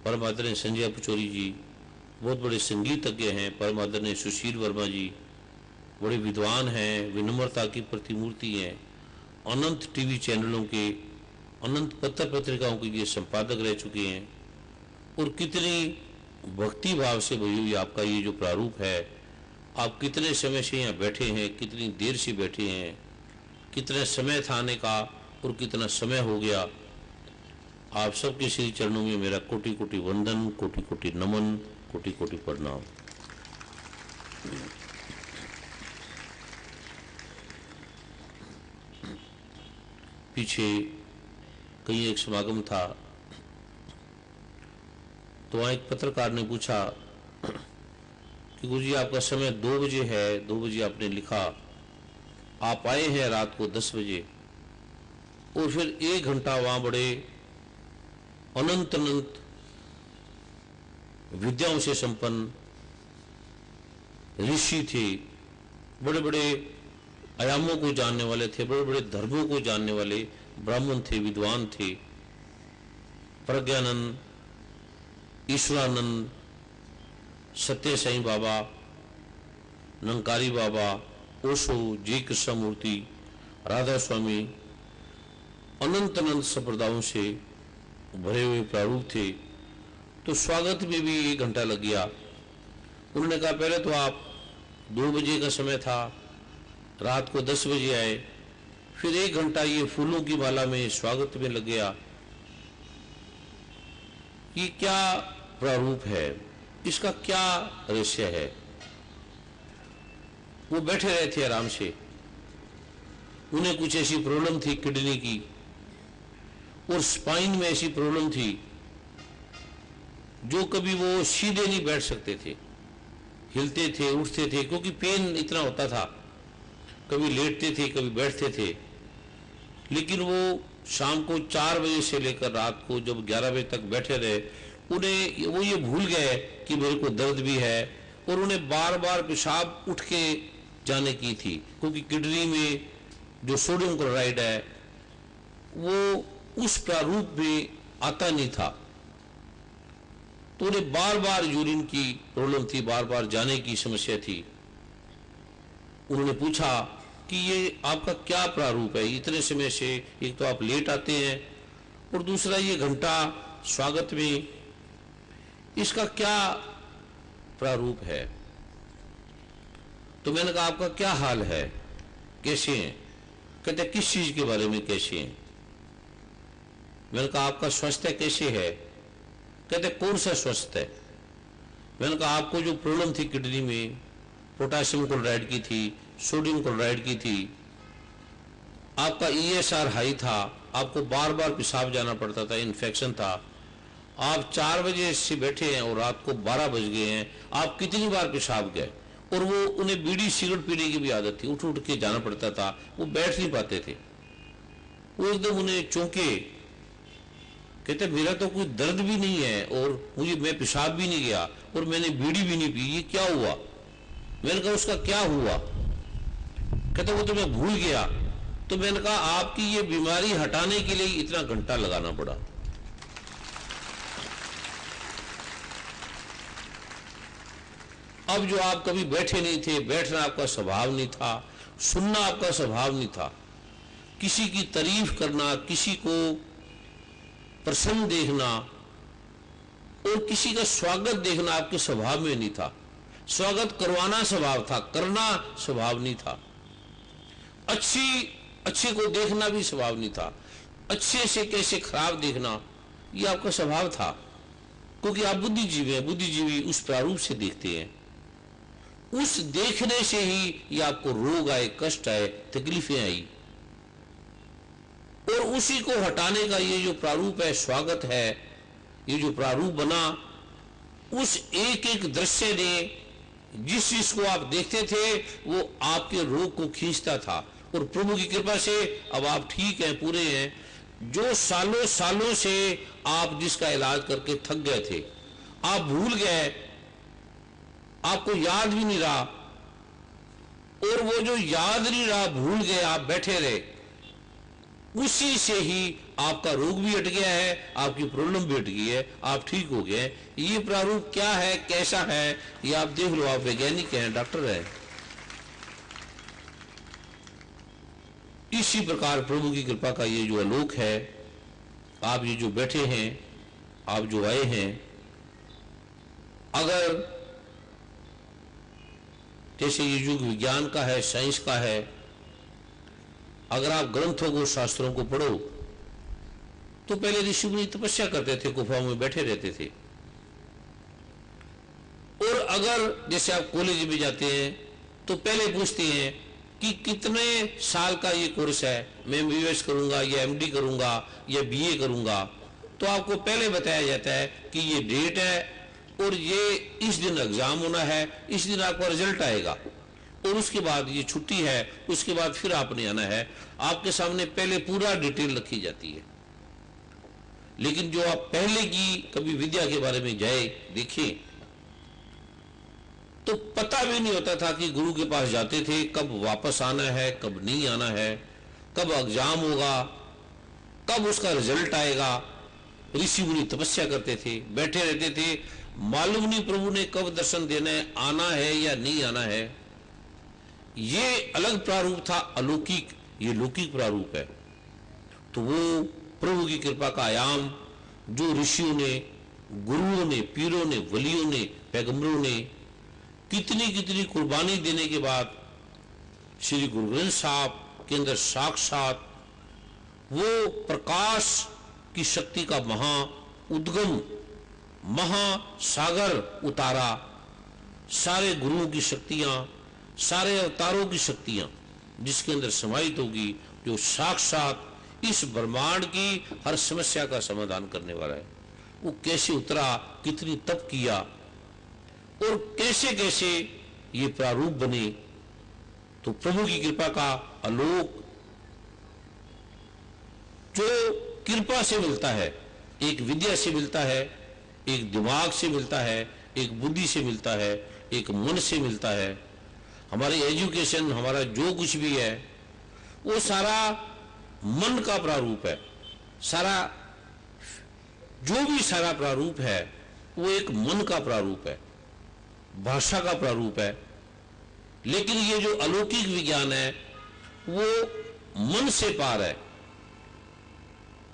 परम आदरणीय संजय पचौरी जी बहुत बड़े संगीतज्ञ हैं। परम आदरणीय सुशील वर्मा जी बड़े विद्वान हैं, विनम्रता की प्रतिमूर्ति हैं। अनंत टीवी चैनलों के, अनंत पत्र पत्रिकाओं के ये संपादक रह चुके हैं। और कितनी भक्ति भाव से भई हुई आपका ये जो प्रारूप है, आप कितने समय से यहाँ बैठे हैं, कितनी देर से बैठे हैं, कितने समय था आने का और कितना समय हो गया। आप सबके श्री चरणों में मेरा कोटि कोटि वंदन, कोटि कोटि नमन, कोटि कोटि प्रणाम। पीछे कहीं एक समागम था, तो वहाँ एक पत्रकार ने पूछा कि गुरुजी आपका समय 2 बजे है, 2 बजे आपने लिखा, आप आए हैं रात को 10 बजे और फिर 1 घंटा वहाँ बड़े अनंत अनंत विद्याओं से संपन्न ऋषि थे, बड़े बड़े आयामों को जानने वाले थे, बड़े बड़े धर्मों को जानने वाले ब्राह्मण थे, विद्वान थे, प्रज्ञानंद, ईश्वरानंद, सत्य साईं बाबा, नंकारी बाबा, ओशो, जी कृष्णमूर्ति, राधा स्वामी, अनंत अनंत संप्रदायों से भरे हुए प्रारूप थे। तो स्वागत में भी 1 घंटा लग गया। उन्होंने कहा पहले तो आप 2 बजे का समय था, रात को 10 बजे आए, फिर 1 घंटा ये फूलों की माला में स्वागत में लग गया। ये क्या प्रारूप है, इसका क्या रहस्य है? वो बैठे रहे थे आराम से। उन्हें कुछ ऐसी प्रॉब्लम थी किडनी की और स्पाइन में ऐसी प्रॉब्लम थी जो कभी वो सीधे नहीं बैठ सकते थे, हिलते थे, उठते थे, क्योंकि पेन इतना होता था। कभी लेटते थे, कभी बैठते थे। लेकिन वो शाम को 4 बजे से लेकर रात को जब 11 बजे तक बैठे रहे, उन्हें वो ये भूल गए कि मेरे को दर्द भी है, और उन्हें बार बार पेशाब उठ के जाने की थी, क्योंकि किडनी में जो सोडियम क्लोराइड है वो उस प्रारूप में आता नहीं था। तो उन्हें बार बार यूरिन की प्रॉब्लम थी, बार बार जाने की समस्या थी। उन्होंने पूछा कि ये आपका क्या प्रारूप है, इतने समय से एक तो आप लेट आते हैं और दूसरा ये घंटा स्वागत में, इसका क्या प्रारूप है? तो मैंने कहा आपका क्या हाल है, कैसे हैं? कहते किस चीज के बारे में कैसे हैं? मैंने कहा आपका स्वास्थ्य कैसे है? कहते कौन सा स्वास्थ्य है? मैंने कहा आपको जो प्रॉब्लम थी किडनी में, पोटाशियम क्लोराइड की थी, सोडियम क्लोराइड की थी, आपका ESR हाई था, आपको बार बार पेशाब जाना पड़ता था, इन्फेक्शन था, आप 4 बजे से बैठे हैं और रात को 12 बज गए हैं, आप कितनी बार पेशाब गए? और वो उन्हें बीड़ी सिगरेट पीने की भी आदत थी, उठ उठ के जाना पड़ता था, वो बैठ नहीं पाते थे। वो एकदम उन्हें चौंके, कहते मेरा तो कोई दर्द भी नहीं है और मैं पेशाब भी नहीं गया और मैंने बीड़ी भी नहीं पी, ये क्या हुआ? मैंने कहा उसका क्या हुआ? कहते वो तो मैं भूल गया। तो मैंने कहा आपकी ये बीमारी हटाने के लिए इतना घंटा लगाना पड़ा। अब जो आप कभी बैठे नहीं थे, बैठना आपका स्वभाव नहीं था, सुनना आपका स्वभाव नहीं था, किसी की तारीफ करना, किसी को प्रसन्न देखना और किसी का स्वागत देखना आपके स्वभाव में नहीं था। स्वागत करवाना स्वभाव था, करना स्वभाव नहीं था। अच्छे को देखना भी स्वभाव नहीं था, अच्छे से कैसे खराब देखना ये आपका स्वभाव था, क्योंकि आप बुद्धिजीवी हैं। बुद्धिजीवी उस प्रारूप से देखते हैं, उस देखने से ही ये आपको रोग आए, कष्ट आए, तकलीफें आई, और उसी को हटाने का ये जो प्रारूप है, स्वागत है, ये जो प्रारूप बना, उस एक एक दृश्य ने जिस चीज को आप देखते थे वो आपके रोग को खींचता था। और प्रभु की कृपा से अब आप ठीक हैं, पूरे हैं। जो सालों सालों से आप जिसका इलाज करके थक गए थे, आप भूल गए, आपको याद भी नहीं रहा, और वो जो याद नहीं रहा, भूल गए, आप बैठे रहे, उसी से ही आपका रोग भी हट गया है, आपकी प्रॉब्लम भी हट गई है, आप ठीक हो गए। ये प्रारूप क्या है, कैसा है, ये आप देख लो। आप वैज्ञानिक हैं, डॉक्टर हैं। इसी प्रकार प्रभु की कृपा का ये जो आलोक है, आप ये जो बैठे हैं, आप जो आए हैं, अगर जैसे ये युग विज्ञान का है, साइंस का है, अगर आप ग्रंथों को, शास्त्रों को पढ़ो, तो पहले ऋषि मुनि तपस्या करते थे, गुफाओं में बैठे रहते थे। और अगर जैसे आप कॉलेज में जाते हैं तो पहले पूछते हैं कि कितने साल का ये कोर्स है, मैं एमबीबीएस करूंगा या एमडी करूंगा या बीए करूंगा, तो आपको पहले बताया जाता है कि ये डेट है और ये इस दिन एग्जाम होना है, इस दिन आपका रिजल्ट आएगा और उसके बाद ये छुट्टी है, उसके बाद फिर आपने आना है। आपके सामने पहले पूरा डिटेल रखी जाती है। लेकिन जो आप पहले की कभी विद्या के बारे में जाए देखें, तो पता भी नहीं होता था कि गुरु के पास जाते थे, कब वापस आना है, कब नहीं आना है, कब एग्जाम होगा, कब उसका रिजल्ट आएगा। ऋषि मुनि तपस्या करते थे, बैठे रहते थे, मालूम नहीं प्रभु ने कब दर्शन देना है, आना है या नहीं आना है। ये अलग प्रारूप था, अलौकिक, ये लौकिक प्रारूप है। तो वो प्रभु की कृपा का आयाम जो ऋषियों ने, गुरुओं ने, पीरों ने, वलियों ने, पैगंबरों ने कितनी कितनी कुर्बानी देने के बाद श्री गुरु ग्रंथ साहब के अंदर साक्षात वो प्रकाश की शक्ति का महा उद्गम, महासागर उतारा। सारे गुरुओं की शक्तियां, सारे अवतारों की शक्तियां जिसके अंदर समाहित होगी, जो साक्षात इस ब्रह्मांड की हर समस्या का समाधान करने वाला है। वो कैसे उतरा, कितनी तप किया और कैसे कैसे ये प्रारूप बने। तो प्रभु की कृपा का आलोक जो कृपा से मिलता है, एक विद्या से मिलता है, एक दिमाग से मिलता है, एक बुद्धि से मिलता है, एक मन से मिलता है। हमारी एजुकेशन, हमारा जो कुछ भी है वो सारा मन का प्रारूप है। सारा जो भी सारा प्रारूप है वो एक मन का प्रारूप है, भाषा का प्रारूप है। लेकिन ये जो अलौकिक विज्ञान है वो मन से पार है,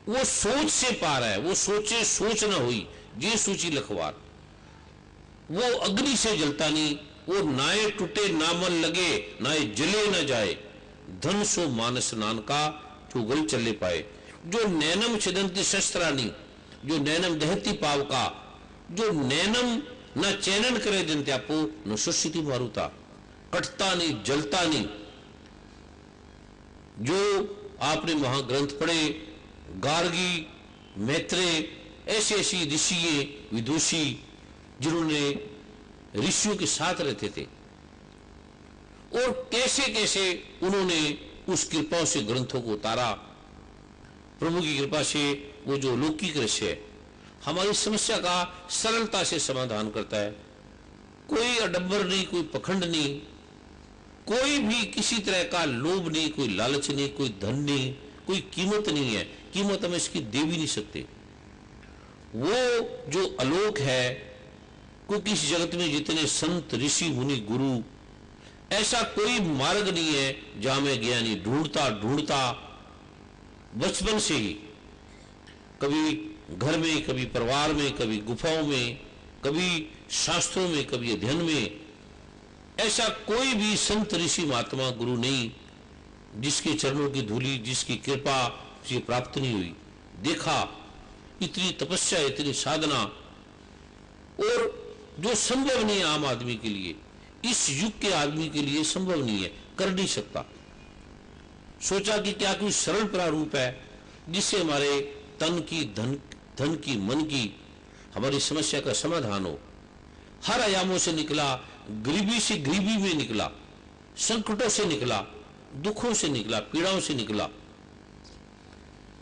वो सोच से पार है। वो सोचे सोच न हुई जे सूची लखवार। वो अग्नि से जलता नहीं, वो नाए टूटे ना मन लगे, नाए जले न जाए, धन सो मानस नान का जो गल चले पाए। जो नैनम छिदंती शस्त्रानी, जो नैनम दहती पाव का, जो नैनम न चैनन करे दिन त्यापो न सुशिति मारुता, कटता नहीं, जलता नहीं। जो आपने महाग्रंथ पढ़े, गार्गी, मैत्रेय, ऐसे ऐसी ऋषि, विदुषी जिन्होंने ऋषियों के साथ रहते थे और कैसे कैसे उन्होंने उस कृपा से ग्रंथों को उतारा। प्रभु की कृपा से वो जो लौकिक रहस्य है हमारी समस्या का सरलता से समाधान करता है। कोई अडंबर नहीं, कोई पखंड नहीं, कोई भी किसी तरह का लोभ नहीं, कोई लालच नहीं, कोई धन नहीं, कोई कीमत नहीं है। कीमत हम इसकी दे भी नहीं सकते। वो जो आलोक है, क्योंकि इस जगत में जितने संत, ऋषि, मुनि, गुरु, ऐसा कोई मार्ग नहीं है जहां मैं ज्ञानी ढूंढता ढूंढता बचपन से ही, कभी घर में, कभी परिवार में, कभी गुफाओं में, कभी शास्त्रों में, कभी अध्ययन में, ऐसा कोई भी संत, ऋषि, महात्मा, गुरु नहीं जिसके चरणों की धूली, जिसकी कृपा से प्राप्त नहीं हुई। देखा इतनी तपस्या, इतनी साधना, और जो संभव नहीं है आम आदमी के लिए, इस युग के आदमी के लिए संभव नहीं है, कर नहीं सकता। सोचा कि क्या कोई सरल प्रारूप है जिससे हमारे तन की, धन की, मन की, हमारी समस्या का समाधान हो। हर आयामों से निकला, गरीबी से गरीबी में निकला, संकटों से निकला, दुखों से निकला, पीड़ाओं से निकला।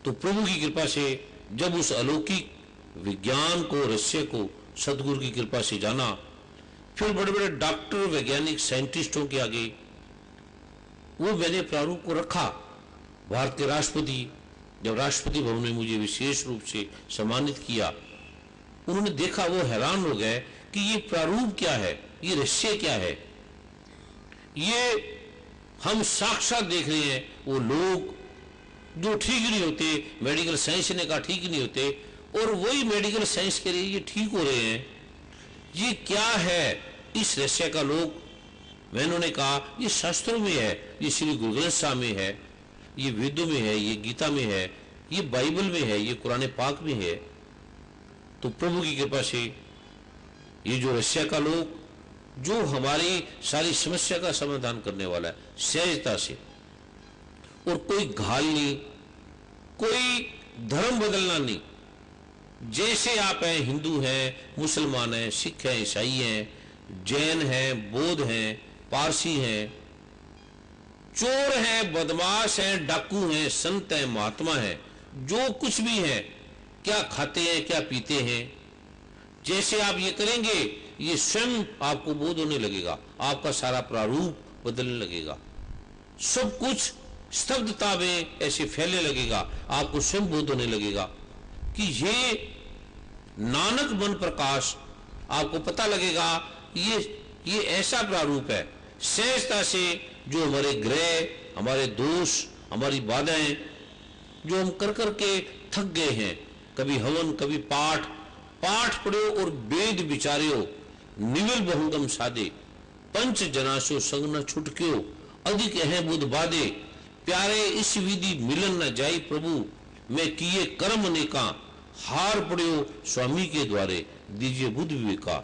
तो प्रभु की कृपा से जब उस अलौकिक विज्ञान को, रहस्य को सदगुरु की कृपा से जाना, फिर बड़े बड़े डॉक्टर, वैज्ञानिक, साइंटिस्टों के आगे वो मैंने प्रारूप को रखा। भारत के राष्ट्रपति जब राष्ट्रपति भवन में मुझे विशेष रूप से सम्मानित किया, उन्होंने देखा, वो हैरान हो गए कि ये प्रारूप क्या है, ये रहस्य क्या है। ये हम साक्षात देख रहे हैं, वो लोग जो ठीक ही नहीं होते, मेडिकल साइंस ने कहा ठीक ही नहीं होते, और वही मेडिकल साइंस के लिए ये ठीक हो रहे हैं। ये क्या है इस रहस्य का? लोग, मैंने कहा ये शास्त्रों में है, ये श्री गुरु ग्रंथ साहब में है, ये वेदों में है, ये गीता में है, ये बाइबल में है, ये कुरान पाक में है। तो प्रभु की कृपा से ये जो रहस्य का लोग, जो हमारी सारी समस्या का समाधान करने वाला है सहजता से, और कोई घाल नहीं, कोई धर्म बदलना नहीं, जैसे आप हैं, हिंदू हैं, मुसलमान हैं, सिख हैं, ईसाई हैं, जैन हैं, बौद्ध हैं, पारसी हैं, चोर हैं, बदमाश हैं, डाकू हैं, संत हैं, महात्मा हैं, जो कुछ भी हैं, क्या खाते हैं, क्या पीते हैं, जैसे आप ये करेंगे, ये स्वयं आपको बोध होने लगेगा, आपका सारा प्रारूप बदलने लगेगा, सब कुछ स्तब्धता में ऐसे फैलने लगेगा, आपको स्वयं बोध होने लगेगा कि ये नानक मन प्रकाश, आपको पता लगेगा ये ऐसा प्रारूप है। सहजता से जो हमारे ग्रह, हमारे दोष, हमारी बाधाएं, जो हम कर करके थक गए हैं, कभी हवन, कभी पाठ पढ़ो और वेद विचार्यो, निविल बहुगम साधे, पंच जनासो संग न छुटक्यो, अधिक है बुध बाधे, प्यारे इस विधि मिलन न जाई प्रभु, मैं किए कर्म नेका, हार पड़ियो स्वामी के द्वारे, दीजिए बुद्ध विवेका।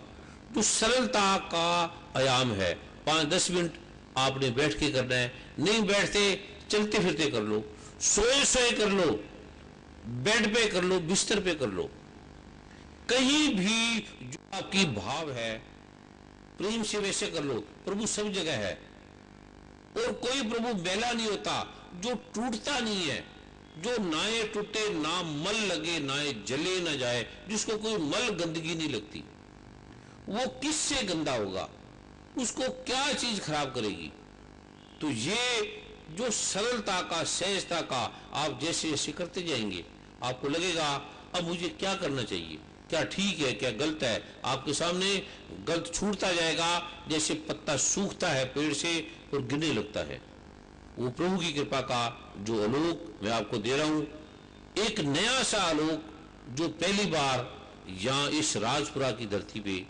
तो सरलता का आयाम है। 5-10 मिनट आपने बैठ के करना है, नहीं बैठते चलते फिरते कर लो, सोए कर लो, बेड पे कर लो, बिस्तर पे कर लो, कहीं भी जो आपकी भाव है प्रेम से वैसे कर लो। प्रभु सब जगह है, और कोई प्रभु बेला नहीं होता, जो टूटता नहीं है, जो नाए टूटे, ना मल लगे, नाए जले ना जाए, जिसको कोई मल गंदगी नहीं लगती, वो किससे गंदा होगा, उसको क्या चीज खराब करेगी। तो ये जो सरलता का, सहजता का आप जैसे जैसे करते जाएंगे, आपको लगेगा अब मुझे क्या करना चाहिए, क्या ठीक है, क्या गलत है, आपके सामने गलत छूटता जाएगा, जैसे पत्ता सूखता है पेड़ से और गिरने लगता है। वो प्रभु की कृपा का जो आलोक मैं आपको दे रहा हूं, एक नया सा आलोक जो पहली बार यहां इस राजपुरा की धरती पे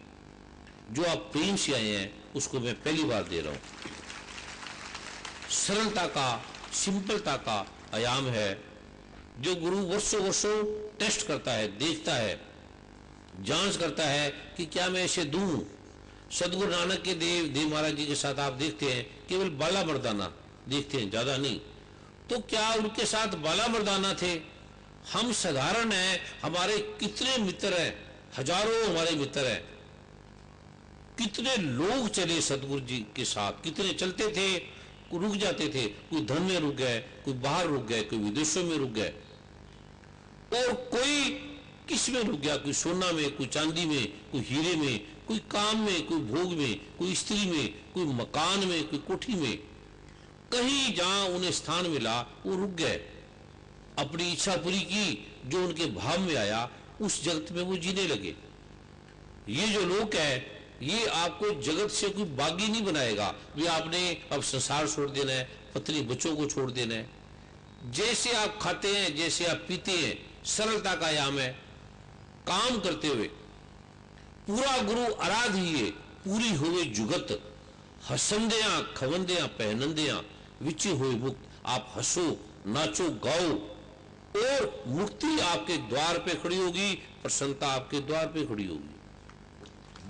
जो आप प्रेम से आए हैं, उसको मैं पहली बार दे रहा हूं। सरलता का, सिंपलता का आयाम है, जो गुरु वर्षों वर्षों टेस्ट करता है, देखता है, जांच करता है कि क्या मैं इसे दूं। सदगुरु नानक के देव महाराज जी के साथ आप देखते हैं केवल बाला मर्दाना देखते हैं, ज्यादा नहीं। तो क्या उनके साथ बाला मर्दाना थे? हम साधारण हैं, हमारे कितने मित्र हैं, हजारों हमारे मित्र हैं, कितने लोग चले सदगुरु जी के साथ, कितने चलते थे, रुक जाते थे, कोई धन में रुक गए, कोई बाहर रुक गए, कोई विदेशों में रुक गए, और कोई किस में रुक गया, कोई सोना में, कोई चांदी में, कोई हीरे में, कोई काम में, कोई भोग में, कोई स्त्री में, कोई मकान में, कोई कोठी में, कहीं जहां उन्हें स्थान मिला वो रुक गए, अपनी इच्छा पूरी की, जो उनके भाव में आया उस जगत में वो जीने लगे। ये जो लोक है, ये आपको जगत से कोई बागी नहीं बनाएगा भी आपने अब संसार छोड़ देना है, पत्नी बच्चों को छोड़ देना है। जैसे आप खाते हैं, जैसे आप पीते हैं, सरलता का आयाम है। काम करते हुए पूरा गुरु आराधिए, पूरी हुए जुगत, हसंदियां खवंदियां पहनंदियां, विच हुए मुक्त। आप हंसो, नाचो, गाओ, और मुक्ति आपके द्वार पे खड़ी होगी, प्रसन्नता आपके द्वार पे खड़ी होगी।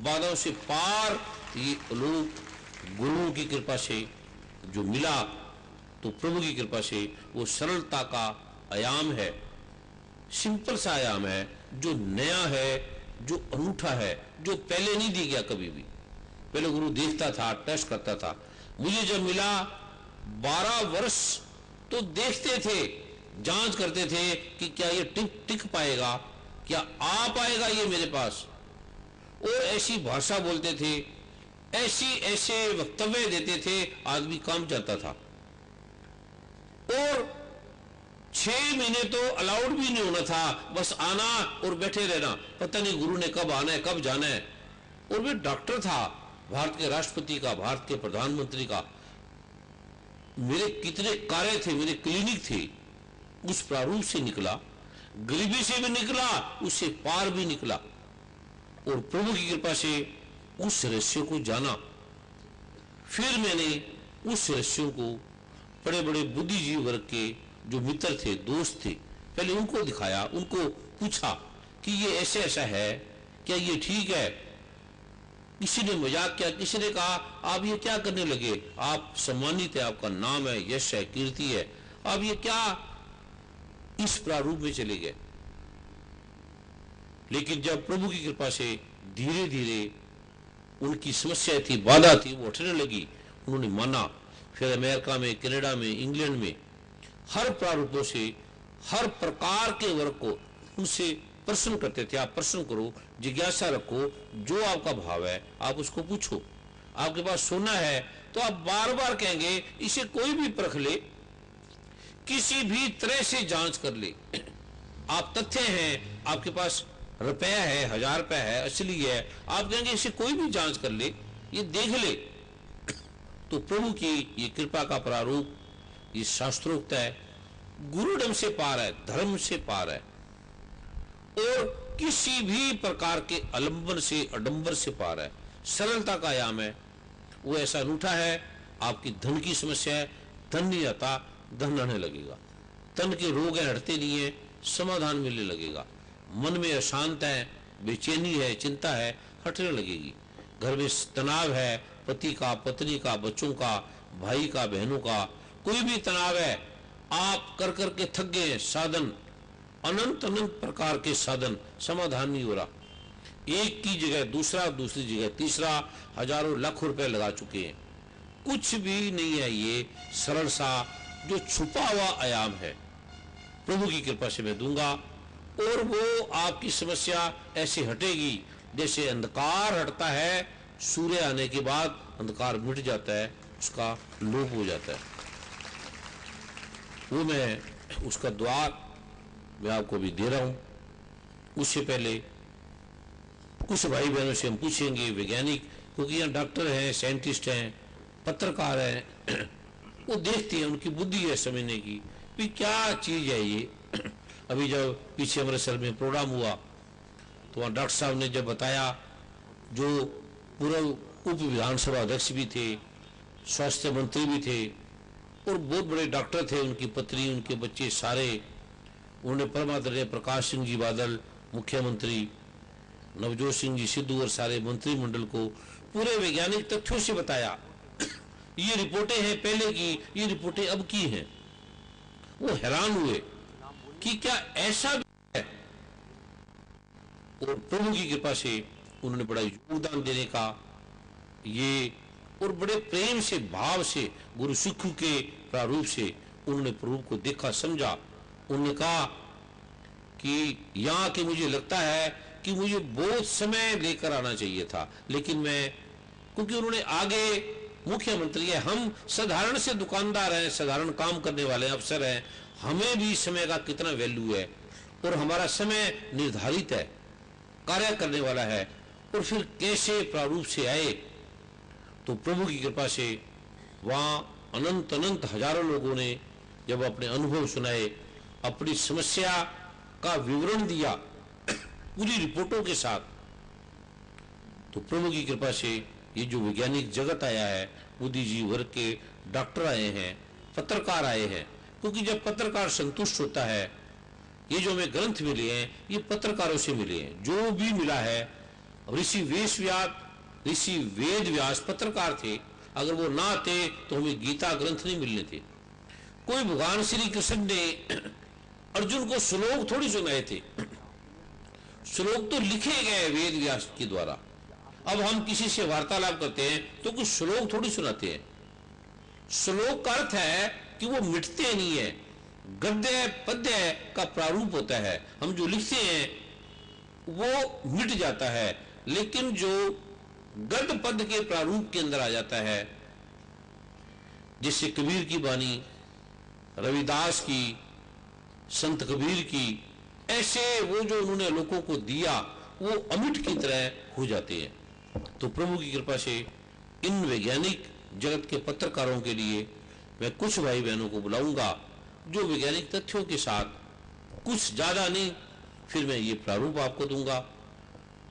बाधाओं से पार ये लोग गुरुओं की कृपा से जो मिला, तो प्रभु की कृपा से वो सरलता का आयाम है, सिंपल सा आयाम है, जो नया है, जो अनूठा है, जो पहले नहीं दी गया कभी भी। पहले गुरु देखता था, टेस्ट करता था। मुझे जब मिला 12 वर्ष तो देखते थे, जांच करते थे कि क्या ये टिक पाएगा, क्या आ पाएगा ये मेरे पास, और ऐसी भाषा बोलते थे, ऐसे वक्तव्य देते थे, आदमी काम जाता था। और 6 महीने तो अलाउड भी नहीं होना था, बस आना और बैठे रहना, पता नहीं गुरु ने कब आना है कब जाना है। और वे डॉक्टर था, भारत के राष्ट्रपति का, भारत के प्रधानमंत्री का। मेरे कितने कार्य थे, मेरे क्लिनिक थे, उस प्रारूप से निकला, गरीबी से भी निकला, उससे पार भी निकला, और प्रभु की कृपा से उस रहस्य को जाना। फिर मैंने उस रहस्यों को बड़े बड़े बुद्धिजीवी वर्ग के जो मित्र थे, दोस्त थे, पहले उनको दिखाया, उनको पूछा कि ये ऐसे ऐसा है, क्या ये ठीक है? किसी ने मजाक किया, किसी ने कहा आप ये क्या करने लगे, आप सम्मानित है, आपका नाम है, यश है, कीर्ति है, आप ये क्या इस प्रारूप में चले गए। लेकिन जब प्रभु की कृपा से धीरे धीरे उनकी समस्या थी, बाधा थी, वो हटने लगी, उन्होंने माना। फिर अमेरिका में, कनाडा में, इंग्लैंड में हर प्रारूपों से, हर प्रकार के वर्ग को उनसे प्रश्न करते थे। आप प्रश्न करो, जिज्ञासा रखो, जो आपका भाव है आप उसको पूछो। आपके पास सोना है तो आप बार बार कहेंगे इसे कोई भी परख ले, किसी भी तरह से जांच कर ले। आप तथ्य हैं, आपके पास रुपया है, 1000 रुपया है, असली है, आप कहेंगे इसे कोई भी जांच कर ले, ये देख ले। तो प्रभु की ये कृपा का प्रारूप, ये शास्त्रोक्त है, गुरुडम से पार है, धर्म से पार है, और किसी भी प्रकार के अलंबन से, अडंबर से पार है, सरलता का आयाम है। वो ऐसा अनूठा है, आपकी धन की समस्या है, धन नहीं आता, धन आने लगेगा। तन के रोग है, हटते नहीं है, समाधान मिलने लगेगा। मन में अशांत है, बेचैनी है, चिंता है, हटने लगेगी। घर में तनाव है, पति का, पत्नी का, बच्चों का, भाई का, बहनों का, कोई भी तनाव है, आप कर कर के थक गए, साधन अनंत अनंत प्रकार के साधन, समाधान नहीं हो रहा। एक की जगह दूसरा, दूसरी जगह तीसरा, हजारों लाखों रुपए लगा चुके हैं, कुछ भी नहीं है। ये सरल सा जो छुपा हुआ आयाम है, प्रभु की कृपा से मैं दूंगा, और वो आपकी समस्या ऐसे हटेगी जैसे अंधकार हटता है, सूर्य आने के बाद अंधकार मिट जाता है, उसका लोप हो जाता है। वो मैं उसका द्वार मैं आपको भी दे रहा हूं। उससे पहले कुछ भाई बहनों से हम पूछेंगे, वैज्ञानिक, क्योंकि यहाँ डॉक्टर हैं, साइंटिस्ट हैं, पत्रकार हैं, वो देखते हैं, उनकी बुद्धि है समझने की भी क्या चीज है ये। अभी जब पीछे अमृतसर में प्रोग्राम हुआ तो वहाँ डॉक्टर साहब ने जब बताया, जो पूर्व उप विधानसभा अध्यक्ष भी थे, स्वास्थ्य मंत्री भी थे, और बहुत बड़े डॉक्टर थे, उनकी पत्नी, उनके बच्चे सारे, उन्होंने परमादरणीय प्रकाश सिंह जी बादल, मुख्यमंत्री नवजोत सिंह जी सिद्धू और सारे मंत्रिमंडल को पूरे वैज्ञानिक तथ्यों से बताया। ये रिपोर्टें हैं पहले की, ये रिपोर्टें अब की हैं। वो हैरान हुए कि क्या ऐसा भी है, और प्रभु की कृपा से उन्होंने बड़ा योगदान देने का ये, और बड़े प्रेम से, भाव से, गुरु सिक्खु के प्रारूप से उन्होंने प्रभु को देखा, समझा। उन्होंने कहा कि यहाँ के मुझे लगता है कि मुझे बहुत समय लेकर आना चाहिए था, लेकिन मैं, क्योंकि उन्होंने आगे मुख्यमंत्री है, हम साधारण से दुकानदार हैं, साधारण काम करने वाले अफसर हैं, हमें भी समय का कितना वैल्यू है, और हमारा समय निर्धारित है, कार्य करने वाला है, और फिर कैसे प्रारूप से आए। तो प्रभु की कृपा से वहाँ अनंत अनंत हजारों लोगों ने जब अपने अनुभव सुनाए, अपनी समस्या का विवरण दिया पूरी रिपोर्टों के साथ, तो प्रभु की कृपा से ये जो वैज्ञानिक जगत आया है, बुद्धिजीवी वर्ग के डॉक्टर आए हैं, पत्रकार आए हैं, क्योंकि जब पत्रकार संतुष्ट होता है, ये जो हमें ग्रंथ मिले हैं ये पत्रकारों से मिले हैं, जो भी मिला है। ऋषि वेद व्यास पत्रकार थे, अगर वो ना आते तो हमें गीता ग्रंथ नहीं मिलने थे। कोई भगवान श्री कृष्ण ने अर्जुन को श्लोक थोड़ी सुनाए थे, श्लोक तो लिखे गए वेद व्यास के द्वारा। अब हम किसी से वार्तालाप करते हैं तो कुछ श्लोक थोड़ी सुनाते हैं। श्लोक का अर्थ है कि वो मिटते नहीं है, गद्य पद्य का प्रारूप होता है, हम जो लिखते हैं वो मिट जाता है, लेकिन जो गद्य पद के प्रारूप के अंदर आ जाता है, जैसे कबीर की वाणी, रविदास की, संत कबीर की, ऐसे वो जो उन्होंने लोगों को दिया वो अमिट की तरह हो जाते हैं। तो प्रभु की कृपा से इन वैज्ञानिक जगत के पत्रकारों के लिए मैं कुछ भाई बहनों को बुलाऊंगा जो वैज्ञानिक तथ्यों के साथ, कुछ ज्यादा नहीं, फिर मैं ये प्रारूप आपको दूंगा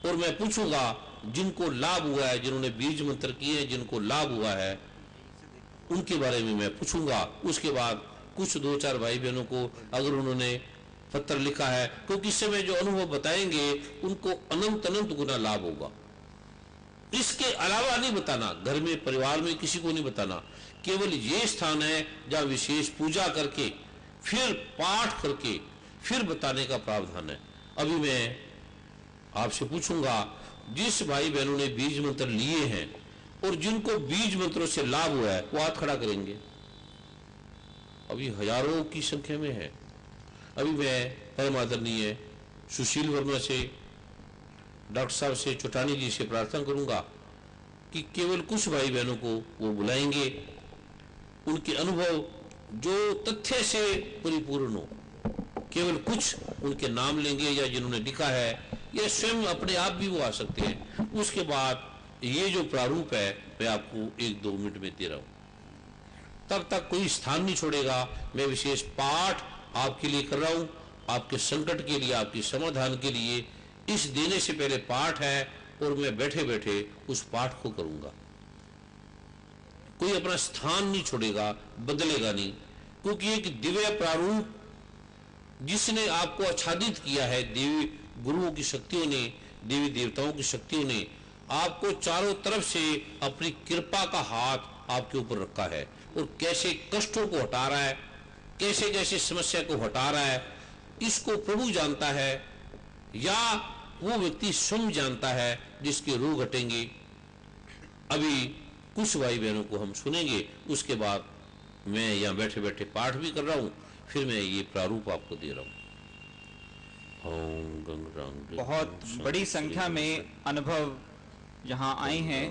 और मैं पूछूंगा जिनको लाभ हुआ है, जिन्होंने बीज मंत्र किए हैं, जिनको लाभ हुआ है, उनके बारे में मैं पूछूंगा। उसके बाद कुछ 2-4 भाई बहनों को अगर उन्होंने पत्र लिखा है, क्योंकि इस समय जो अनुभव बताएंगे उनको अनंत अनंत गुना लाभ होगा। इसके अलावा नहीं बताना, घर में परिवार में किसी को नहीं बताना, केवल ये स्थान है जहां विशेष पूजा करके फिर पाठ करके फिर बताने का प्रावधान है। अभी मैं आपसे पूछूंगा जिस भाई बहनों ने बीज मंत्र लिए हैं और जिनको बीज मंत्रों से लाभ हुआ है वो हाथ खड़ा करेंगे। अभी हजारों की संख्या में है। अभी मैं परम आदरणीय सुशील वर्मा से, डॉक्टर साहब से, चौटानी जी से प्रार्थना करूंगा कि केवल कुछ भाई बहनों को वो बुलाएंगे, उनके अनुभव जो तथ्य से परिपूर्ण हो, केवल कुछ उनके नाम लेंगे या जिन्होंने लिखा है या स्वयं अपने आप भी वो आ सकते हैं। उसके बाद ये जो प्रारूप है मैं आपको 1-2 मिनट में दे रहा हूं, तब तक कोई स्थान नहीं छोड़ेगा। मैं विशेष पाठ आपके लिए कर रहा हूं, आपके संकट के लिए, आपके समाधान के लिए। इस देने से पहले पाठ है और मैं बैठे बैठे उस पाठ को करूंगा। कोई अपना स्थान नहीं छोड़ेगा, बदलेगा नहीं, क्योंकि एक दिव्य प्रारूप जिसने आपको आच्छादित किया है, देवी गुरुओं की शक्तियों ने, देवी देवताओं की शक्तियों ने आपको चारों तरफ से अपनी कृपा का हाथ आपके ऊपर रखा है और कैसे कष्टों को हटा रहा है, कैसे कैसे समस्या को हटा रहा है, इसको प्रभु जानता है या वो व्यक्ति स्वयं जानता है जिसके रोग हटेंगे। अभी कुछ भाई बहनों को हम सुनेंगे, उसके बाद मैं यहाँ बैठे बैठे पाठ भी कर रहा हूँ, फिर मैं ये प्रारूप आपको दे रहा हूँ। बहुत बड़ी संख्या में अनुभव यहाँ आए हैं,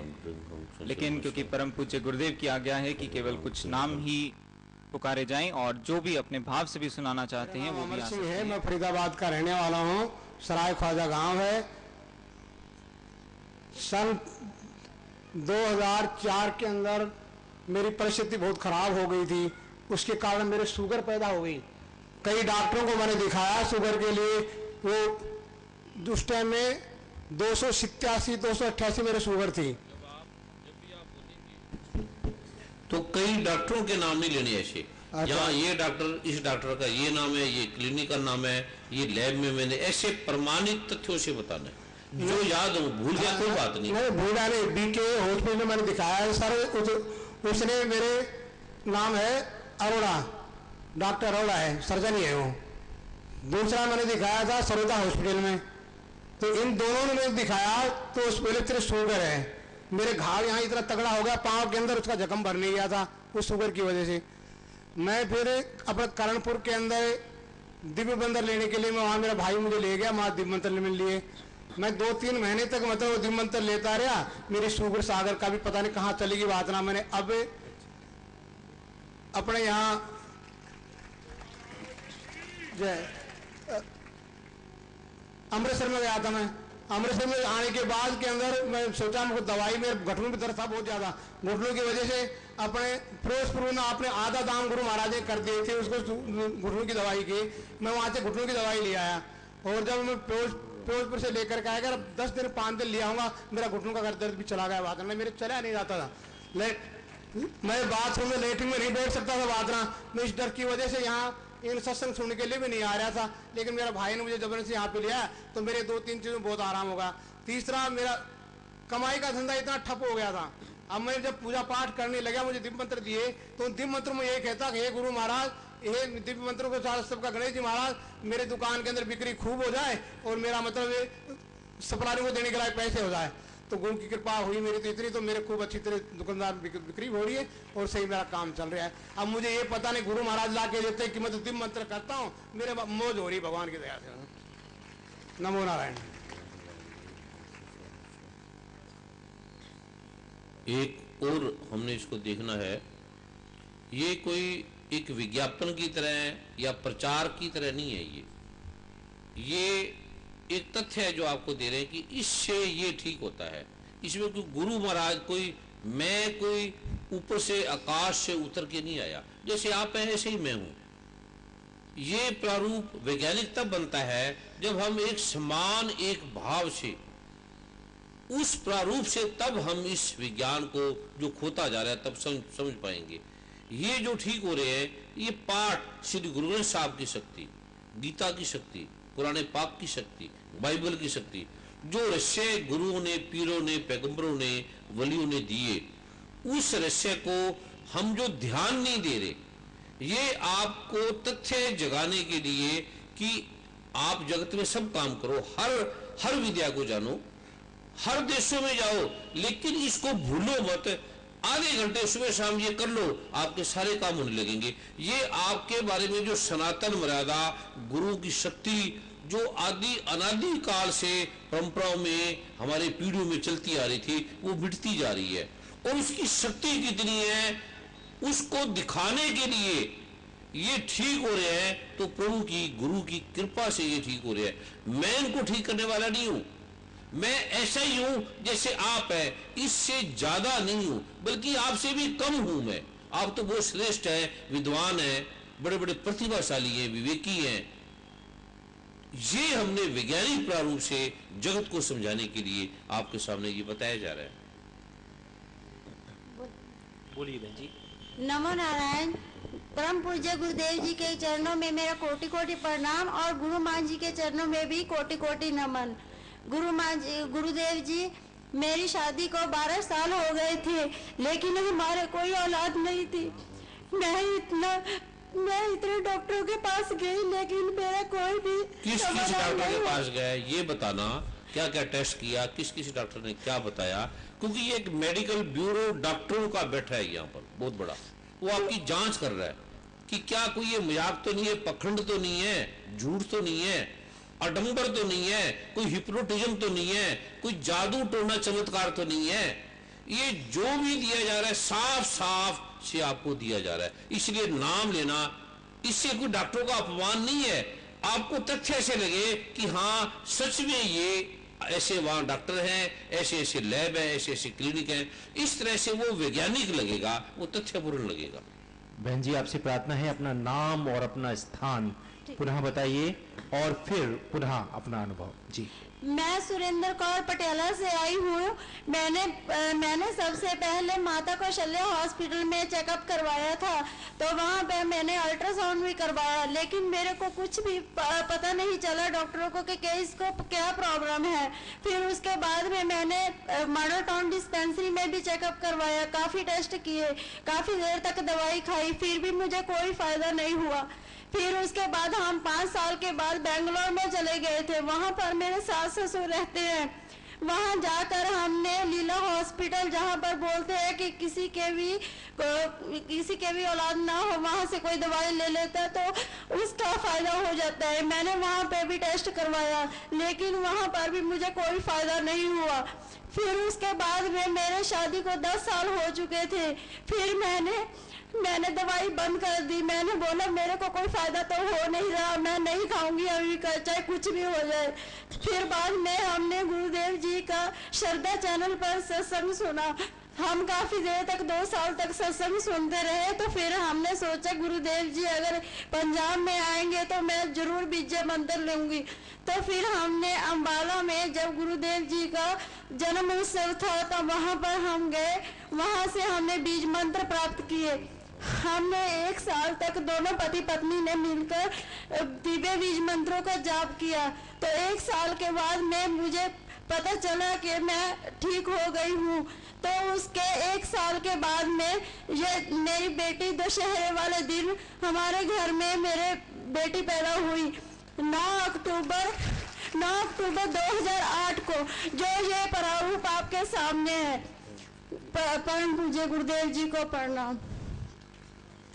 लेकिन क्योंकि परम पूज्य गुरुदेव की आज्ञा है कि केवल कुछ नाम ही पुकारे जाएं और जो भी अपने भाव से भी सुनाना चाहते हैं वो भी आ सकते हैं। मैं फरीदाबाद का रहने वाला हूँ, सराय ख्वाजा गांव है। सन 2004 के अंदर मेरी परिस्थिति बहुत खराब हो गई थी, उसके कारण मेरे शुगर पैदा हो गई। कई डॉक्टरों को मैंने दिखाया शुगर के लिए, वो उस टाइम में 287-288 मेरे शुगर थी। तो कई डॉक्टरों के नाम नहीं लेने ऐसे। अच्छा। यहाँ ये डॉक्टर, इस डॉक्टर का ये नाम है, ये क्लिनिक का नाम है, ये लैब में मैंने, ऐसे प्रमाणित तथ्यों से बताना है जो याद हो। भूल गया कोई बात नहीं, भूला नहीं। बीके हॉस्पिटल में मैंने दिखाया है सर, उसने मेरे नाम है अरोड़ा, डॉक्टर अरोड़ा है, सर्जन ही है वो। दूसरा मैंने दिखाया था सरोदा हॉस्पिटल में। तो इन दोनों ने मैंने दिखाया तो उस पहले तेरे शुगर है। मेरे घाव यहाँ इतना तगड़ा हो गया, पाँव के अंदर उसका जख्म भर नहीं गया था उस शुगर की वजह से। मैं फिर अपने करणपुर के अंदर दिव्य मंत्र लेने के लिए, मैं वहाँ मेरा भाई मुझे ले गया, वहाँ दिव्य मंत्र लेने लिए। मैं 2-3 महीने तक मतलब दिव्य मंत्र लेता रहा। मेरी शुगर सागर का भी पता नहीं कहाँ चली गई बात ना। मैंने अब अपने यहाँ अमृतसर में गया था। मैं अमृतसर में आने के बाद के अंदर मैं सोचा मुझे दवाई, मेरे घुटनों में दर्द था बहुत ज्यादा, घुटनों की वजह से अपने फिरोजपुर में आपने आधा दाम गुरु महाराज ने कर दिए थे उसको घुटनों की दवाई की। मैं वहां से घुटनों की दवाई ले आया और जब मैं फिरोजपुर से लेकर के आया, 10 दिन 5 दिन लिया हूँ, मेरा घुटनों का दर्द भी चला गया। बात ना मेरे चला नहीं जाता था, मैं बाथरूम में लेटरिन में नहीं बैठ सकता था बात ना। मैं इस डर की वजह से यहाँ इन सत्संग सुनने के लिए भी नहीं आ रहा था, लेकिन मेरा भाई ने मुझे जबरदस्ती यहाँ पे लिया तो मेरे 2-3 चीजों में बहुत आराम होगा। तीसरा, मेरा कमाई का धंधा इतना ठप हो गया था। अब मैं जब पूजा पाठ करने लगा, मुझे दिव्य मंत्र दिए तो दिव्य मंत्र में ये कहता कि हे गुरु महाराज, ये दिव्य मंत्रों के साथ सबका गणेश जी महाराज, मेरे दुकान के अंदर बिक्री खूब हो जाए और मेरा मतलब सप्लायरों को देने के लायक पैसे हो जाए। तो गुरु की कृपा हुई मेरी तो इतनी, तो मेरे खूब अच्छी तरह दुकानदार बिक्री हो रही है और सही मेरा काम चल रहा है। अब मुझे ये पता नहीं गुरु महाराज ला के देते कि मैं तो दिव्य मंत्र करता हूँ, मेरे मौज हो रही भगवान की दया से। नमो नारायण। एक और हमने इसको देखना है, ये कोई एक विज्ञापन की तरह या प्रचार की तरह नहीं है। ये एक तथ्य है जो आपको दे रहे हैं कि इससे ये ठीक होता है। इसमें कोई गुरु महाराज कोई ऊपर से आकाश से उतर के नहीं आया। जैसे आप हैं ऐसे ही मैं हूं। ये प्रारूप वैज्ञानिक तब बनता है जब हम एक समान एक भाव से उस प्रारूप से, तब हम इस विज्ञान को जो खोता जा रहा है तब समझ पाएंगे। ये जो ठीक हो रहे हैं, ये पाठ श्री गुरु ग्रंथ साहब की शक्ति, गीता की शक्ति, कुरान पाक की शक्ति, बाइबल की शक्ति, जो रहस्य गुरुओं ने, पीरों ने, पैगंबरों ने, वलियों ने दिए, उस रहस्य को हम जो ध्यान नहीं दे रहे, ये आपको तथ्य जगाने के लिए कि आप जगत में सब काम करो, हर विद्या को जानो, हर देशों में जाओ, लेकिन इसको भूलो मत। आधे घंटे सुबह शाम ये कर लो, आपके सारे काम होने लगेंगे। ये आपके बारे में जो सनातन मर्यादा, गुरु की शक्ति जो आदि अनादि काल से परंपराओं में, हमारे पीढ़ियों में चलती आ रही थी, वो मिटती जा रही है। और उसकी शक्ति कितनी है, उसको दिखाने के लिए ये ठीक हो रहे हैं, तो प्रभु की, गुरु की कृपा से ये ठीक हो रहे हैं। मैं इनको ठीक करने वाला नहीं हूं, मैं ऐसा ही हूं जैसे आप हैं, इससे ज्यादा नहीं हूं, बल्कि आपसे भी कम हूं मैं। आप तो बहुत श्रेष्ठ हैं, विद्वान हैं, बड़े बड़े प्रतिभाशाली हैं, विवेकी हैं। ये हमने वैज्ञानिक प्रारूप से जगत को समझाने के लिए आपके सामने ये बताया जा रहा है। बोलिए बहन जी। नमो नारायण। परम पूज्य गुरुदेव जी के चरणों में मेरा कोटि कोटि प्रणाम और गुरु मां जी के चरणों में भी कोटि कोटि नमन। गुरुदेव जी, मेरी शादी को 12 साल हो गए थे, लेकिन हमारे कोई औलाद नहीं थी। मैं इतने डॉक्टरों के पास गई, लेकिन मेरा कोई भी किस डॉक्टर के पास गए ये बताना, क्या क्या टेस्ट किया, किस डॉक्टर ने क्या बताया, क्योंकि ये एक मेडिकल ब्यूरो डॉक्टरों का बैठा है यहाँ पर बहुत बड़ा, वो आपकी जांच कर रहा है कि क्या कोई ये मजाक तो नहीं है, पखंड तो नहीं है, झूठ तो नहीं है, अडंबर तो नहीं है, कोई हिप्नोटिज्म तो नहीं है, कोई जादू टोना चमत्कार तो नहीं है। ये जो भी दिया जा रहा है साफ साफ से आपको दिया जा रहा है। इसलिए नाम लेना, इससे कोई डॉक्टरों का अपमान नहीं है। आपको तथ्य ऐसे लगे कि हाँ सच में ये ऐसे वहां डॉक्टर हैं, ऐसे ऐसे लैब है, ऐसे ऐसे क्लिनिक है, इस तरह से वो वैज्ञानिक लगेगा, वो तथ्यपूर्ण लगेगा। बहन जी, आपसे प्रार्थना है अपना नाम और अपना स्थान पुनः बताइए और फिर पुनः अपना अनुभव जी। मैं सुरेंद्र कौर पटियाला से आई हूँ। मैंने सबसे पहले माता कौशल्या हॉस्पिटल में चेकअप करवाया था, तो वहाँ पे मैंने अल्ट्रासाउंड भी करवाया, लेकिन मेरे को कुछ भी पता नहीं चला डॉक्टरों को कि इसको क्या प्रॉब्लम है। फिर उसके बाद में मैंने मॉडल टाउन डिस्पेंसरी में भी चेकअप करवाया, काफ़ी टेस्ट किए, काफ़ी देर तक दवाई खाई, फिर भी मुझे कोई फायदा नहीं हुआ। फिर उसके बाद हम 5 साल के बाद बेंगलोर में चले गए थे। वहाँ पर मेरे सास ससुर रहते हैं। वहाँ जाकर हमने लीला हॉस्पिटल, जहाँ पर बोलते हैं कि किसी के भी औलाद ना हो, वहाँ से कोई दवाई ले लेता तो उसका फायदा हो जाता है। मैंने वहाँ पे भी टेस्ट करवाया, लेकिन वहाँ पर भी मुझे कोई फायदा नहीं हुआ। फिर उसके बाद में मेरे शादी को 10 साल हो चुके थे। फिर मैंने दवाई बंद कर दी। मैंने बोला मेरे को कोई फायदा तो हो नहीं रहा, मैं नहीं खाऊंगी अभी का, चाहे कुछ भी हो जाए। फिर बाद में हमने गुरुदेव जी का श्रद्धा चैनल पर सत्संग सुना। हम काफी देर तक 2 साल तक सत्संग सुनते रहे। तो फिर हमने सोचा गुरुदेव जी अगर पंजाब में आएंगे तो मैं जरूर विजय मंत्र लूंगी। तो फिर हमने अंबाला में जब गुरुदेव जी का जन्म उत्सव था तो वहां पर हम गए। वहां से हमने बीज मंत्र प्राप्त किए। हमने 1 साल तक दोनों पति पत्नी ने मिलकर दिव्य बीज मंत्रों का जाप किया। तो 1 साल के बाद में मुझे पता चला कि मैं ठीक हो गई हूँ। तो उसके 1 साल के बाद में ये मेरी बेटी दशहरे वाले दिन हमारे घर में मेरे बेटी पैदा हुई 9 अक्टूबर 2008 को, जो ये प्रारूप आपके सामने है। परम पूज्य गुरुदेव जी को प्रणाम।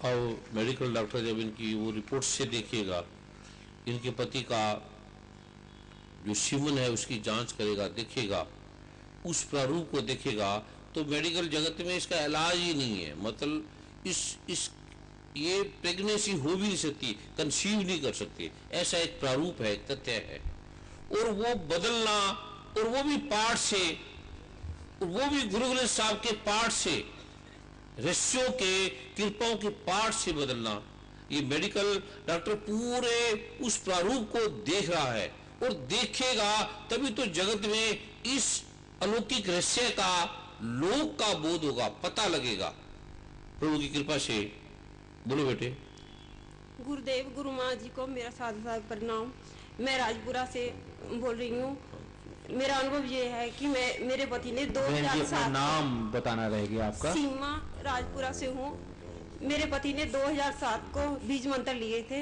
और मेडिकल डॉक्टर जब इनकी वो रिपोर्ट से देखिएगा, इनके पति का जो सीमन है उसकी जांच करेगा, देखेगा, उस प्रारूप को देखेगा, तो मेडिकल जगत में इसका इलाज ही नहीं है। मतलब ये प्रेगनेंसी हो भी नहीं सकती, कंसीव नहीं कर सकते, ऐसा एक प्रारूप है, एक तथ्य है। और वो बदलना, और वो भी पाठ से, वो भी गुरु ग्रंथ साहब के पाठ से, ऋषियों के कृपाओं के पाठ से बदलना, ये मेडिकल डॉक्टर पूरे उस प्रारूप को देख रहा है और देखेगा, तभी तो जगत में इस अलौकिक रहस्य का, लोक का बोध होगा, पता लगेगा। प्रभु की कृपा से। बोलो बेटे। गुरुदेव गुरु माँ जी को मेरा सादर सादर प्रणाम। मैं राजपुरा से बोल रही हूँ। मेरा अनुभव ये है कि मेरे पति ने बहन जी, अपना 2007 नाम बताना रहेगा आपका। सीमा राजपुरा से हूँ। मेरे पति ने 2007 को बीज मंत्र लिए थे,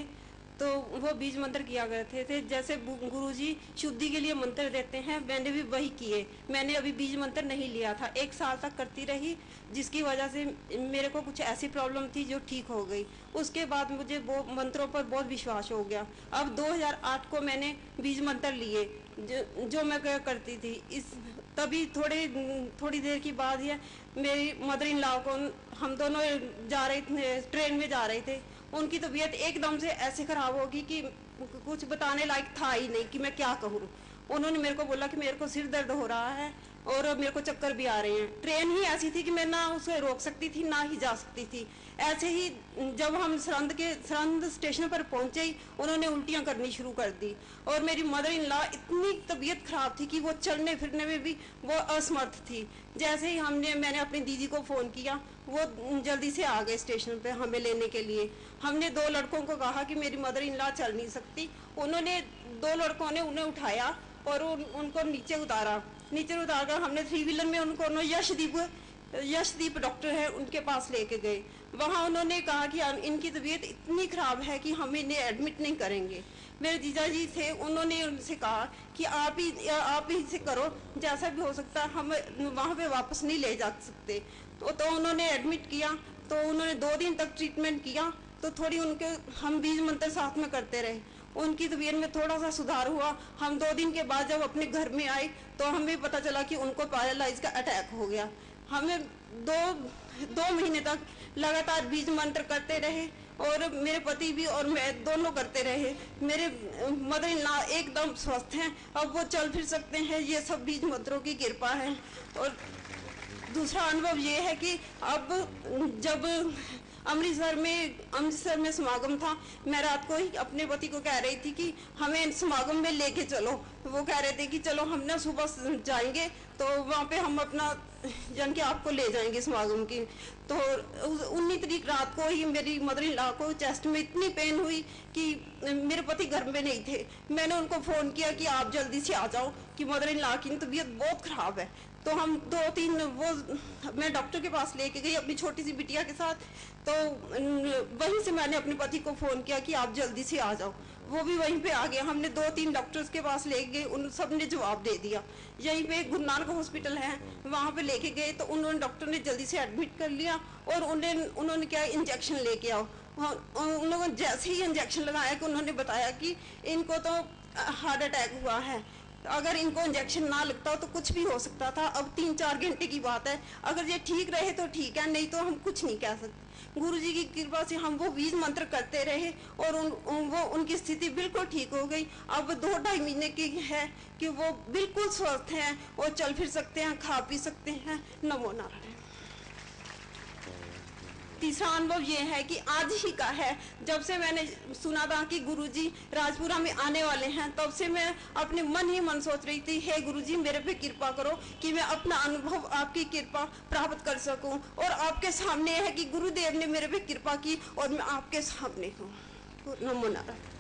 तो वो बीज मंत्र किया करते थे। जैसे गुरुजी शुद्धि के लिए मंत्र देते हैं, मैंने भी वही किए। मैंने अभी बीज मंत्र नहीं लिया था, 1 साल तक करती रही, जिसकी वजह से मेरे को कुछ ऐसी प्रॉब्लम थी जो ठीक हो गई। उसके बाद मुझे वो मंत्रों पर बहुत विश्वास हो गया। अब 2008 को मैंने बीज मंत्र लिए, जो मैं करती थी। तभी थोड़ी देर की बात है, मेरी मदर इन लॉ को, हम दोनों जा रहे थे, ट्रेन में जा रहे थे, उनकी तबीयत एकदम से ऐसे खराब होगी कि कुछ बताने लायक था ही नहीं कि मैं क्या कहूँ। उन्होंने मेरे को बोला कि मेरे को सिर दर्द हो रहा है और मेरे को चक्कर भी आ रहे हैं। ट्रेन ही ऐसी थी कि मैं ना उसे रोक सकती थी ना ही जा सकती थी। ऐसे ही जब हम सरंद स्टेशन पर पहुंचे ही उन्होंने उल्टियां करनी शुरू कर दी और मेरी मदर इन लॉ इतनी तबीयत खराब थी कि वो चलने फिरने में भी वो असमर्थ थी। जैसे ही मैंने अपनी दीदी को फ़ोन किया, वो जल्दी से आ गए स्टेशन पे हमें लेने के लिए। हमने 2 लड़कों को कहा कि मेरी मदर इन लॉ चल नहीं सकती। उन्होंने 2 लड़कों ने उन्हें उठाया और उनको नीचे उतारा। नीचे उतारकर हमने 3 व्हीलर में उनको यशदीप डॉक्टर है उनके पास लेके गए। वहाँ उन्होंने कहा कि इनकी तबीयत इतनी ख़राब है कि हम इन्हें एडमिट नहीं करेंगे। मेरे जीजा जी थे, उन्होंने उनसे कहा कि आप ही इसे करो, जैसा भी हो सकता है, हम वहाँ पे वापस नहीं ले जा सकते। तो उन्होंने एडमिट किया, तो उन्होंने 2 दिन तक ट्रीटमेंट किया। तो थोड़ी हम बीज मंत्र साथ में करते रहे, उनकी तबीयत में थोड़ा सा सुधार हुआ। हम 2 दिन के बाद जब अपने घर में आए तो हमें पता चला कि उनको पैरालाइज का अटैक हो गया। हमें 2 महीने तक लगातार बीज मंत्र करते रहे और मेरे पति भी और मैं दोनों करते रहे। मेरे मदर इन लॉ एकदम स्वस्थ हैं, अब वो चल फिर सकते हैं। ये सब बीज मंत्रों की कृपा है। और दूसरा अनुभव ये है कि अब जब अमृतसर में समागम था, मैं रात को ही अपने पति को कह रही थी कि हमें समागम में लेके चलो। वो कह रहे थे कि चलो हम ना सुबह जाएंगे तो वहाँ पे हम अपना जन के आपको ले जाएंगे समागम की। तो 19 तारीख रात को ही मेरी मदर इन लॉ को चेस्ट में इतनी पेन हुई कि मेरे पति घर में नहीं थे। मैंने उनको फ़ोन किया कि आप जल्दी से आ जाओ कि मदर इन लॉ की तबीयत बहुत ख़राब है। तो हम 2-3 मैं डॉक्टर के पास लेके गई अपनी छोटी सी बिटिया के साथ। तो वहीं से मैंने अपने पति को फ़ोन किया कि आप जल्दी से आ जाओ। वो भी वहीं पे आ गया। हमने 2-3 डॉक्टर्स के पास ले गए, उन सब ने जवाब दे दिया। यहीं पे गुरु नानक हॉस्पिटल है, वहाँ पे लेके गए तो उन्होंने डॉक्टर ने जल्दी से एडमिट कर लिया और उन्होंने क्या इंजेक्शन लेके आओ। उन लोगों ने जैसे ही इंजेक्शन लगाया कि उन्होंने बताया कि इनको तो हार्ट अटैक हुआ है। अगर इनको इंजेक्शन ना लगता तो कुछ भी हो सकता था। अब 3-4 घंटे की बात है, अगर ये ठीक रहे तो ठीक है, नहीं तो हम कुछ नहीं कह सकते। गुरुजी की कृपा से हम वो बीज मंत्र करते रहे और उनकी स्थिति बिल्कुल ठीक हो गई। अब 2-2.5 महीने की है कि वो बिल्कुल स्वस्थ हैं और चल फिर सकते हैं, खा पी सकते हैं। नमो नारायण। तीसरा अनुभव ये है कि आज ही का है, जब से मैंने सुना था कि गुरुजी राजपुरा में आने वाले हैं, तब से मैं अपने मन ही मन सोच रही थी, हे गुरुजी मेरे पे कृपा करो कि मैं अपना अनुभव आपकी कृपा प्राप्त कर सकूं। और आपके सामने है कि गुरुदेव ने मेरे पे कृपा की और मैं आपके सामने हूँ। नमो नारायण।